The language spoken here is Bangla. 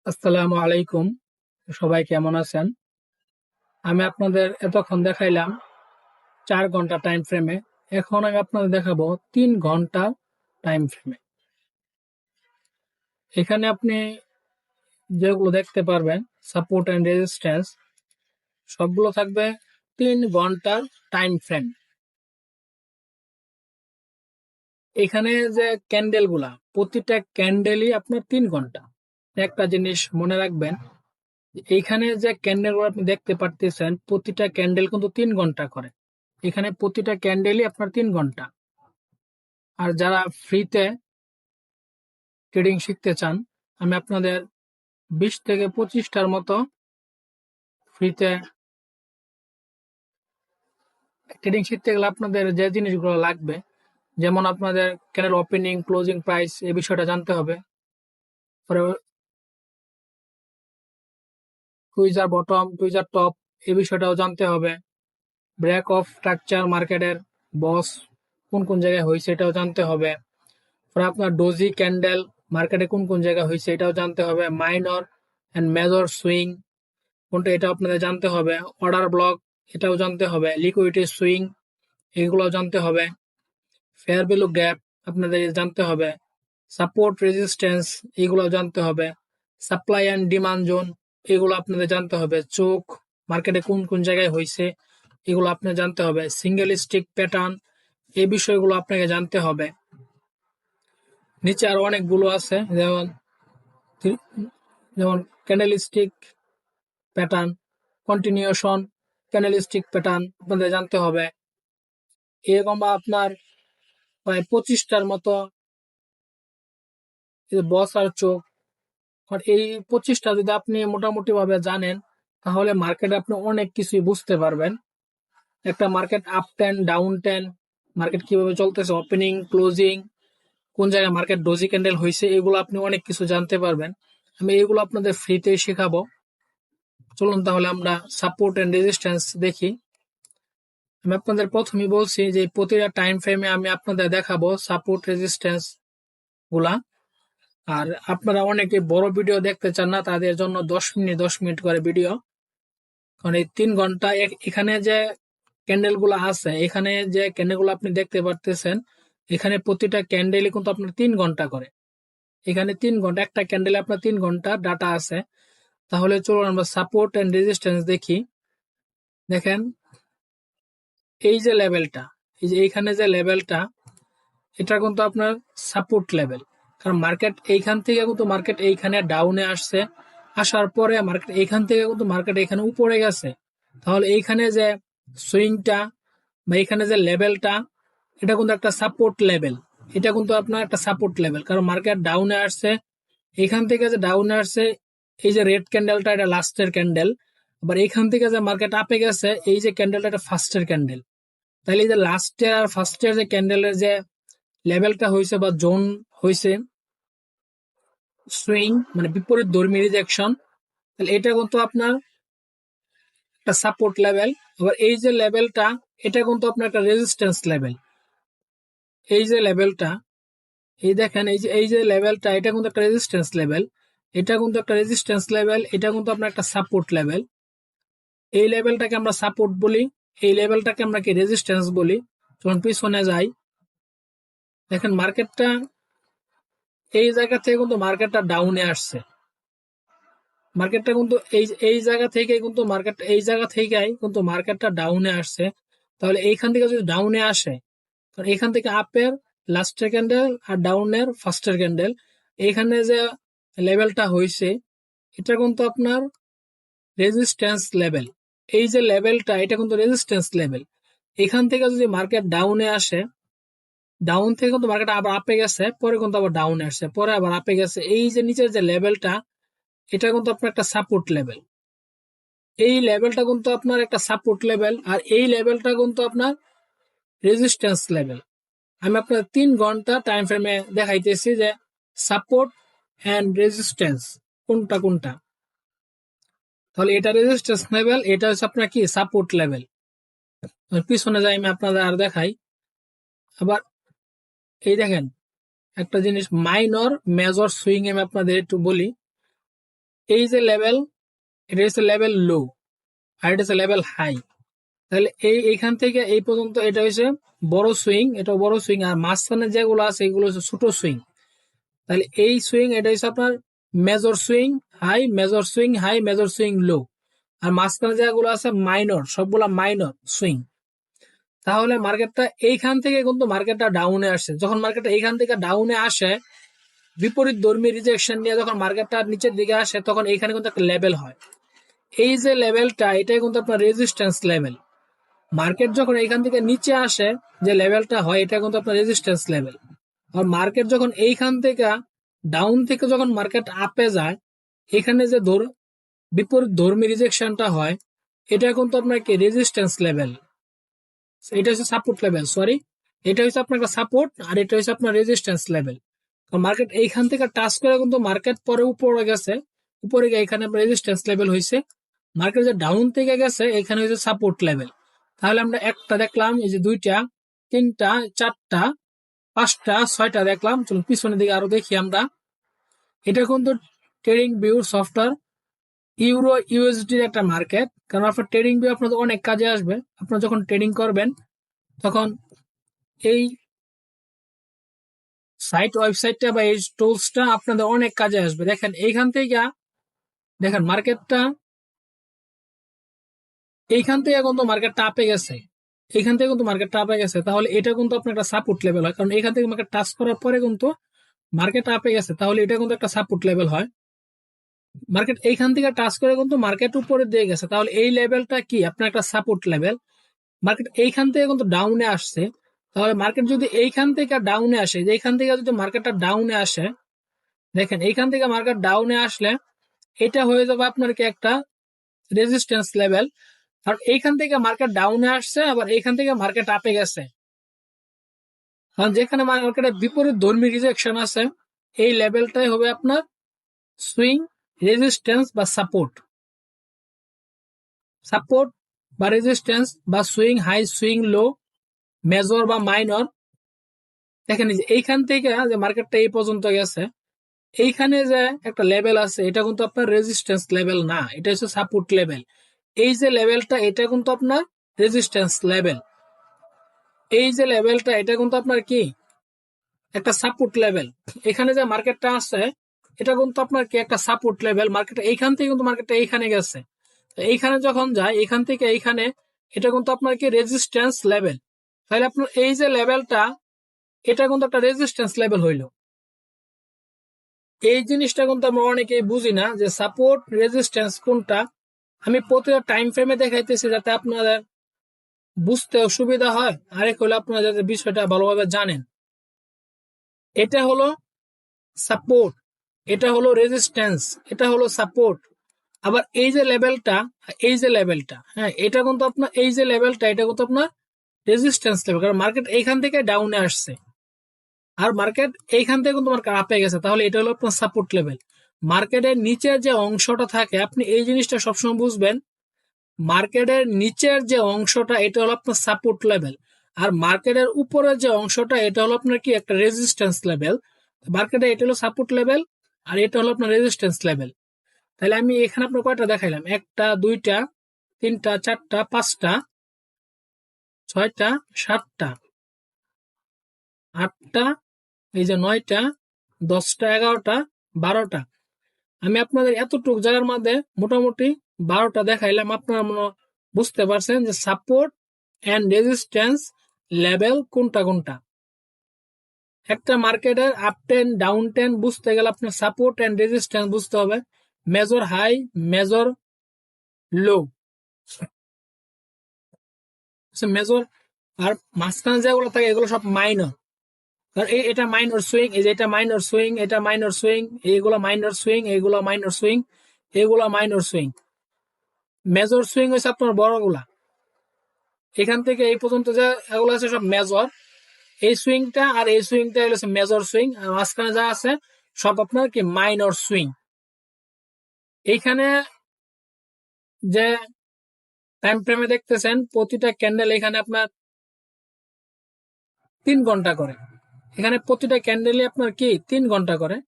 আসসালামু আলাইকুম। সবাই কেমন আছেন? আমি আপনাদের এতক্ষণ দেখাইলাম 4 ঘন্টা টাইম ফ্রেমে। এখন আমি আপনাদের দেখাবো 3 ঘন্টা টাইম ফ্রেমে। এখানে আপনি যেগুলো দেখতে পারবেন সাপোর্ট এন্ড রেজিস্ট্যান্স সবগুলো থাকবে 3 ঘন্টার টাইম ফ্রেম। এখানে যে ক্যান্ডেল গুলা প্রতিটা ক্যান্ডেলই আপনার 3 ঘন্টা। একটা জিনিস মনে রাখবেন, এইখানে যে ক্যান্ডেল গুলো আপনি দেখতে পারতেছেন প্রতিটা ক্যান্ডেল কিন্তু 3 ঘন্টা করে। এখানে প্রতিটা ক্যান্ডেলই আপনার 3 ঘন্টা। আর যারা ফ্রিতে ট্রেডিং শিখতে চান, আমি আপনাদের 20 থেকে 25টার মতো ফ্রিতে ট্রেডিং শিখতে গেলে আপনাদের যে জিনিসগুলো লাগবে, যেমন আপনাদের ক্যান্ডেল ওপেনিং ক্লোজিং প্রাইস এই বিষয়টা জানতে হবে। পরে টুইজার বটম টুইজার টপ এই বিষয়টাও জানতে হবে। ব্রেক অফ স্ট্রাকচার মার্কেটের বস কোন কোন জায়গায় হয়েছে এটাও জানতে হবে। পরে আপনার ডোজি ক্যান্ডেল মার্কেটে কোন কোন জায়গায় হয়েছে এটাও জানতে হবে। মাইনর অ্যান্ড মেজর সুইং কোনটা এটা আপনাদের জানতে হবে। অর্ডার ব্লক এটাও জানতে হবে। লিকুইডিটি সুইং এগুলো জানতে হবে। ফেয়ার ভ্যালু গ্যাপ আপনাদের জানতে হবে। সাপোর্ট রেজিস্ট্যান্স এগুলো জানতে হবে। সাপ্লাই অ্যান্ড ডিমান্ড জোন এগুলো আপনাদের জানতে হবে। চোখ মার্কেটে কোন কোন জায়গায় হয়েছে এগুলো আপনার জানতে হবে। সিঙ্গেল স্টিক প্যাটার্ন এই বিষয়গুলো আপনাকে জানতে হবে। নিচে আরো অনেকগুলো আছে, যেমন যেমন candlestick pattern, continuation candlestick pattern আপনাদের জানতে হবে। এরকম আপনার প্রায় 25টার মতো বস আর চোখ। আর এই 25টা যদি আপনি মোটামুটি ভাবে জানেন তাহলে মার্কেটে আপনি অনেক কিছুই বুঝতে পারবেন। একটা market up ten down ten market কিভাবে চলতেছে, ওপেনিং ক্লোজিং কোন জায়গায় মার্কেট ডোজি ক্যান্ডেল হয়েছে এগুলো আপনি অনেক কিছু জানতে পারবেন। আমি এগুলো আপনাদের ফ্রিতে শেখাবো। চলুন তাহলে আমরা সাপোর্ট এন্ড রেজিস্ট্যান্স দেখি। আমি আপনাদের প্রথমেই বলছি যে প্রতিটা টাইম ফ্রেমে আমি আপনাদের দেখাবো সাপোর্ট রেজিস্ট্যান্স গুলা। আর আপনারা অনেকে বড় ভিডিও দেখতে চান না, তাদের জন্য 10 মিনিট করে ভিডিও। কারণ এই 3 ঘন্টা এখানে যে ক্যান্ডেল গুলো আছে, এখানে যে ক্যান্ডেল গুলো আপনি দেখতে পারতেছেন, এখানে প্রতিটা ক্যান্ডেলই কিন্তু আপনার 3 ঘন্টা করে। এখানে 3 ঘন্টা একটা ক্যান্ডেলে আপনার 3 ঘন্টা ডাটা আছে। তাহলে চলুন আমরা সাপোর্ট এন্ড রেজিস্ট্যান্স দেখি। দেখেন এই যে লেভেলটা, এই যে এইখানে যে লেভেলটা, এটা কিন্তু আপনার সাপোর্ট লেভেল। কারণ মার্কেট এইখান থেকে কিন্তু মার্কেট এইখানে ডাউনে আসছে, আসার পরে মার্কেট এইখান থেকে কিন্তু মার্কেট এখানে উপরে গেছে। তাহলে এইখানে যে সুইংটা বা এখানে যে লেভেলটা, এটা কিন্তু একটা সাপোর্ট লেভেল। এটা কিন্তু আপনার একটা সাপোর্ট লেভেল, কারণ মার্কেট ডাউনে আসছে, এখান থেকে যে ডাউনে আসছে, এই যে রেড ক্যান্ডেলটা এটা লাস্টের ক্যান্ডেল। আবার এইখান থেকে যে মার্কেট আপে গেছে, এই যে ক্যান্ডেলটা এটা ফার্স্টের ক্যান্ডেল। তাহলে এই যে লাস্টের আর ফার্স্টের যে ক্যান্ডেলের যে লেভেলটা হয়েছে বা জোন হয়েছে, সুইং মানে বিপরীত ধর্মী রিজেকশন, তাহলে এটা কিন্তু আপনার একটা সাপোর্ট লেভেল। আবার এই যে লেভেলটা, এটা কিন্তু আপনার একটা রেজিস্ট্যান্স লেভেল। এই যে লেভেলটা, এই দেখেন এই যে লেভেলটা, এটা কিন্তু একটা রেজিস্ট্যান্স লেভেল। এটা কিন্তু একটা রেজিস্ট্যান্স লেভেল, এটা কিন্তু আপনার একটা সাপোর্ট লেভেল। এই লেভেলটাকে আমরা সাপোর্ট বলি, এই লেভেলটাকে আমরা কি রেজিস্ট্যান্স বলি। যখন পিছনে যাই, দেখেন মার্কেটটা এই জায়গা থেকে কিন্তু মার্কেটটা ডাউনে আসছে। মার্কেটটা কিন্তু এই জায়গা থেকে কিন্তু মার্কেট এই জায়গা থেকেই কিন্তু মার্কেটটা ডাউনে আসছে। তাহলে এইখান থেকে যদি ডাউনে আসে, কারণ এখান থেকে আপের লাস্টের ক্যান্ডেল আর ডাউনের ফার্স্টের ক্যান্ডেল, এইখানে যে লেভেলটা হয়েছে, এটা কিন্তু আপনার রেজিস্ট্যান্স লেভেল। এই যে লেভেলটা এটা কিন্তু রেজিস্ট্যান্স লেভেল। এখান থেকে যদি মার্কেট ডাউনে আসে, ডাউন থেকে কিন্তু মার্কেট আবার আপে গেছে, পরে কিন্তু আবার ডাউনে আসছে, পরে আবার আপে গেছে, এই যে নিচের যে লেভেলটা, এটা কিন্তু আপনার একটা সাপোর্ট লেভেল। এই লেভেলটা কিন্তু আপনার একটা সাপোর্ট লেভেল, আর এই লেভেলটা কিন্তু আপনার রেজিস্ট্যান্স লেভেল। আমি আপনার 3 ঘন্টা টাইম ফ্রেমে দেখাইতেছি যে সাপোর্ট অ্যান্ড রেজিস্ট্যান্স কোনটা কোনটা। তাহলে এটা রেজিস্ট্যান্স লেভেল, এটা হচ্ছে আপনার কি সাপোর্ট লেভেল। পিছনে যাই আমি আপনাদের আর দেখাই। আবার এই দেখেন একটা জিনিস, মাইনর মেজর সুইং আমি আপনাদের একটু বলি। এই যে লেভেল, এটা হচ্ছে লেভেল লো, আর এটা হচ্ছে লেভেল হাই। তাহলে এইখান থেকে এই পর্যন্ত এটা হচ্ছে বড় সুইং, এটা বড় সুইং, আর মাঝখানে যেগুলো আছে এগুলো হচ্ছে ছোট সুইং। তাহলে এই সুইং এটা হচ্ছে আপনার major swing high, major swing high, major swing low. আর মাঝখানে যেগুলো আছে মাইনর, সবগুলা মাইনর সুইং। তাহলে মার্কেটটা এইখান থেকে কিন্তু মার্কেটটা ডাউনে আসছে। যখন মার্কেটটা এইখান থেকে ডাউনে আসে, বিপরীত ধর্মী রিজেকশন নিয়ে যখন মার্কেটটা নিচের দিকে আসে, তখন এইখানে কিন্তু একটা লেভেল হয়। এই যে লেভেলটা, এটাই কিন্তু আপনার রেজিস্ট্যান্স লেভেল। মার্কেট যখন এইখান থেকে নিচে আসে, যে লেভেলটা হয়, এটা কিন্তু আপনার রেজিস্ট্যান্স লেভেল। আর মার্কেট যখন এইখান থেকে ডাউন থেকে যখন মার্কেট আপে যায়, এখানে যে বিপরীত ধর্মী রিজেকশনটা হয়, এটা কিন্তু আপনার কি রেজিস্ট্যান্স লেভেল, এটা হচ্ছে সাপোর্ট লেভেল, সরি। এটা হচ্ছে আপনার একটা সাপোর্ট, আর এটা হচ্ছে আপনার রেজিস্ট্যান্স লেভেল। মার্কেট এইখান থেকে টাচ করে কিন্তু মার্কেট পরে উপরে গেছে, উপরে গিয়ে এখানে রেজিস্ট্যান্স লেভেল হয়েছে। মার্কেট যে ডাউন থেকে গেছে, এখানে হচ্ছে সাপোর্ট লেভেল। তাহলে আমরা একটা দেখলাম, এই যে দুইটা, তিনটা, চারটা, পাঁচটা, ছয়টা দেখলাম। চলুন পিছনের দিকে আরো দেখি আমরা। এটা কিন্তু ট্রেডিং ভিউ সফটওয়্যার, ইউরো ইউএসডির একটা মার্কেট। কারণ আপনার ট্রেডিং ভিউ আপনাদের অনেক কাজে আসবে। আপনারা যখন ট্রেডিং করবেন, তখন এই ওয়েবসাইটটা বা এই টুলসটা আপনাদের অনেক কাজে আসবে। দেখেন এইখান থেকে, দেখেন মার্কেটটা এইখান থেকে কিন্তু মার্কেটটা আপে গেছে, এইখান থেকে কিন্তু মার্কেটটা আপে গেছে। তাহলে এটা কিন্তু আপনার একটা সাপোর্ট লেভেল হয়, কারণ এখান থেকে মার্কেট টাচ করার পরে কিন্তু মার্কেট আপে গেছে, তাহলে এটা কিন্তু একটা সাপোর্ট লেভেল হয়। মার্কেট এইখান থেকে টাচ করে কিন্তু মার্কেট উপরে দিয়ে গেছে, তাহলে এই লেভেলটা কি আপনার একটা সাপোর্ট লেভেল। মার্কেট এইখান থেকে কিন্তু ডাউনে আসছে, তাহলে মার্কেট যদি এইখান থেকে ডাউনে আসে, যে এইখান থেকে যদি মার্কেটটা ডাউনে আসে, দেখেন এইখান থেকে মার্কেট ডাউনে আসলে এটা হয়ে যাবে আপনার কি একটা রেজিস্ট্যান্স লেভেল। আর এইখান থেকে মার্কেট ডাউনে আসছে, আবার এইখান থেকে মার্কেট আপে গেছে, কারণ যেখানে মার্কেটের বিপরীত ধর্মী রিজেকশন আছে, এই লেভেলটাই হবে আপনার সুইং রেজিস্ট্যান্স বা সাপোর্ট। সাপোর্ট বা রেজিস্ট্যান্স বা swing high, swing low, major বা মাইনর। দেখেন এইখান থেকে যে মার্কেটটা এই পর্যন্ত গেছে, এইখানে যে একটা লেভেল আছে, এটা কিন্তু আপনার রেজিস্ট্যান্স লেভেল না, এটা হচ্ছে সাপোর্ট লেভেল। এই যে লেভেলটা, এটা কিন্তু আপনার রেজিস্ট্যান্স লেভেল। এই যে লেভেলটা, এটা কিন্তু আপনার কি একটা সাপোর্ট লেভেল। এখানে যে মার্কেটটা আছে, এটা কিন্তু আপনার কি একটা সাপোর্ট লেভেল। মার্কেট এইখান থেকে কিন্তু মার্কেটটা এইখানে গেছে, এইখানে যখন যায়, এখান থেকে এইখানে, এটা কিন্তু আপনার কি রেজিস্ট্যান্স লেভেল। তাহলে আপনার এই যে লেভেলটা, এটা কিন্তু একটা রেজিস্ট্যান্স লেভেল হইলো। এই জিনিসটা কিন্তু আমরা অনেকেই বুঝি না, যে সাপোর্ট রেজিস্ট্যান্স কোনটা। আমি প্রতিটা টাইম ফ্রেমে দেখাইতেছি, যাতে আপনাদের বুঝতে সুবিধা হয়, আরেক হলো আপনারা যাতে বিষয়টা ভালোভাবে জানেন। এটা হলো সাপোর্ট, এটা হলো রেজিস্ট্যান্স, এটা হলো সাপোর্ট। আবার এই যে লেভেলটা, এই যে লেভেলটা, হ্যাঁ, এটা কিন্তু আপনার এই যে লেভেলটা, এটা কিন্তু আপনার রেজিস্ট্যান্স লেভেল, কারণ মার্কেট এইখান থেকে ডাউনে আসছে, আর মার্কেট এইখান থেকে কিন্তু মার্কেট আপে গেছে, তাহলে এটা হলো আপনার সাপোর্ট লেভেল। মার্কেটের নিচের যে অংশটা থাকে, আপনি এই জিনিসটা সবসময় বুঝবেন, মার্কেটের নিচের যে অংশটা, এটা হলো আপনার সাপোর্ট লেভেল। আর মার্কেটের উপরের যে অংশটা, এটা হলো আপনার কি একটা রেজিস্ট্যান্স লেভেল। মার্কেটে এটা হলো সাপোর্ট লেভেল, আর এটা হলো আপনার রেজিস্ট্যান্স লেভেল। তাহলে আমি এখানে আপনার কয়টা দেখাইলাম, একটা, দুইটা, তিনটা, চারটা, পাঁচটা, ছয়টা, সাতটা, আটটা, এই যে নয়টা, 10টা, 11টা, 12টা। আমি আপনাদের এতটুকু জায়গার মধ্যে মোটামুটি 12টা দেখাইলাম। আপনারা মনে বুঝতে পারছেন যে সাপোর্ট এন্ড রেজিস্ট্যান্স লেভেল কোনটা কোনটা। একটা মার্কেটের আপ টেন ডাউন টেন বুঝতে গেলে আপনার সাপোর্ট এন্ড রেজিস্ট্যান্স বুঝতে হবে, মেজর হাই, মেজর লো, মেজর। আর মাঝখানে যেগুলো থাকে, এগুলো সব মাইনর। কারণ এটা মাইনর সুইং, এই যে এটা মাইনর সুইং, এটা মাইনর সুইং, এইগুলো মাইনর সুইং, এইগুলো মাইনর সুইং, এইগুলো মাইনর সুইং। মেজর সুইং হচ্ছে আপনার বড়গুলা, এখান থেকে এই পর্যন্ত যে এগুলো আছে সব মেজর। এই সুইংটা আর এই সুইংটা হচ্ছে মেজর সুইং, আর মাঝখানে যা আছে সব আপনার কি মাইনর সুইং। এইখানে যে টাইম ফ্রেমে দেখতেছেন, প্রতিটা ক্যান্ডেল এখানে আপনার 3 ঘন্টা করে, এখানে প্রতিটা ক্যান্ডেলই আপনার কি 3 ঘন্টা করে।